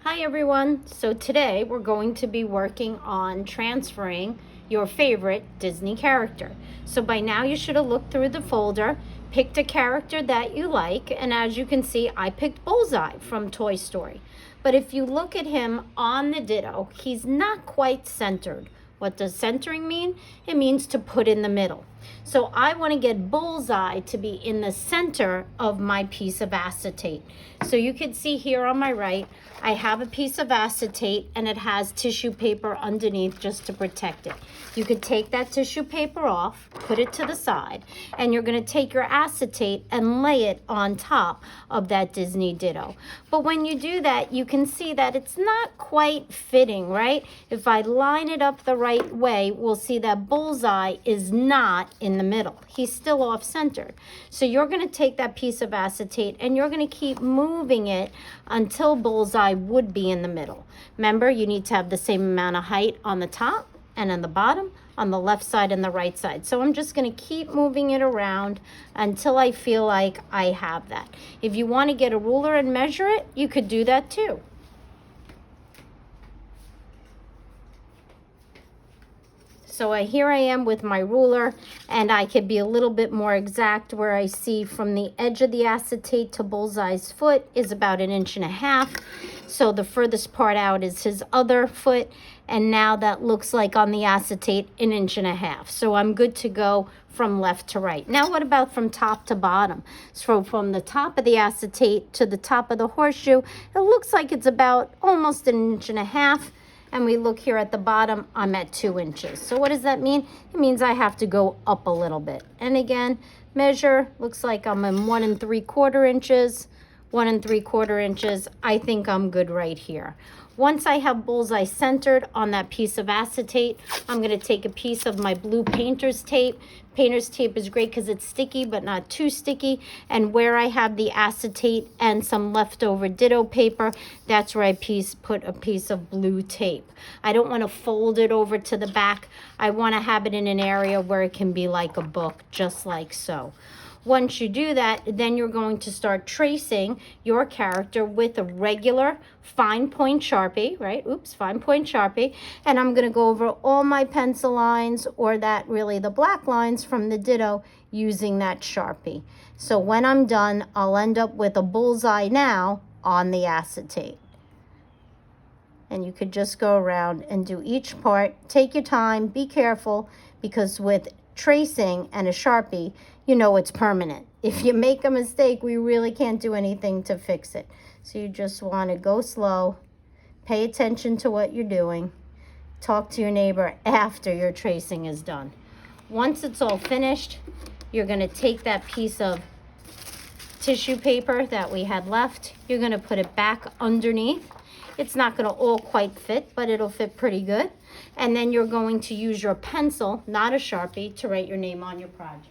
Hi everyone, so today we're going to be working on transferring your favorite Disney character. So by now you should have looked through the folder, picked a character that you like, and as you can see I picked Bullseye from Toy Story. But if you look at him on the Ditto, he's not quite centered. What does centering mean? It means to put in the middle. So I want to get Bullseye to be in the center of my piece of acetate. So you can see here on my right, I have a piece of acetate and it has tissue paper underneath just to protect it. You could take that tissue paper off, put it to the side, and you're going to take your acetate and lay it on top of that Disney Ditto. But when you do that, you can see that it's not quite fitting, right? If I line it up the right way, we'll see that Bullseye is not in the middle. He's still off-centered. So you're going to take that piece of acetate and you're going to keep moving it until Bullseye would be in the middle. Remember, you need to have the same amount of height on the top and on the bottom, on the left side and the right side. So I'm just going to keep moving it around until I feel like I have that. If you want to get a ruler and measure it, you could do that too. So here I am with my ruler, and I could be a little bit more exact where I see from the edge of the acetate to Bullseye's foot is about 1.5 inches. So the furthest part out is his other foot, and now that looks like on the acetate 1.5 inches. So I'm good to go from left to right. Now what about from top to bottom? So from the top of the acetate to the top of the horseshoe, it looks like it's about almost 1.5 inches. And we look here at the bottom, I'm at 2 inches. So what does that mean? It means I have to go up a little bit. And again, measure, looks like I'm in 1 3/4 inches, 1 3/4 inches. I think I'm good right here. Once I have Bullseye centered on that piece of acetate, I'm gonna take a piece of my blue painter's tape. Painter's tape is great because it's sticky, but not too sticky. And where I have the acetate and some leftover Ditto paper, that's where I put a piece of blue tape. I don't want to fold it over to the back. I want to have it in an area where it can be like a book, just like so. Once you do that, then you're going to start tracing your character with a regular fine point Sharpie, right? Oops, fine point Sharpie. And I'm going to go over all my pencil lines, or that really the black lines from the Ditto, using that Sharpie. So when I'm done, I'll end up with a bullseye now on the acetate. And you could just go around and do each part. Take your time, be careful, because with tracing and a Sharpie, you know it's permanent. If you make a mistake, we really can't do anything to fix it. So you just want to go slow, pay attention to what you're doing, talk to your neighbor after your tracing is done. Once it's all finished, you're going to take that piece of tissue paper that we had left, you're going to put it back underneath. It's not going to all quite fit, but it'll fit pretty good. And then you're going to use your pencil, not a Sharpie, to write your name on your project.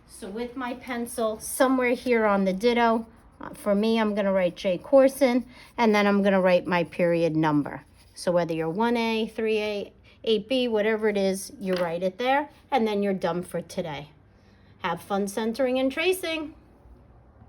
So with my pencil, somewhere here on the Ditto, for me, I'm going to write J. Corson, and then I'm going to write my period number. So whether you're 1A, 3A, 8B, whatever it is, you write it there, and then you're done for today. Have fun centering and tracing.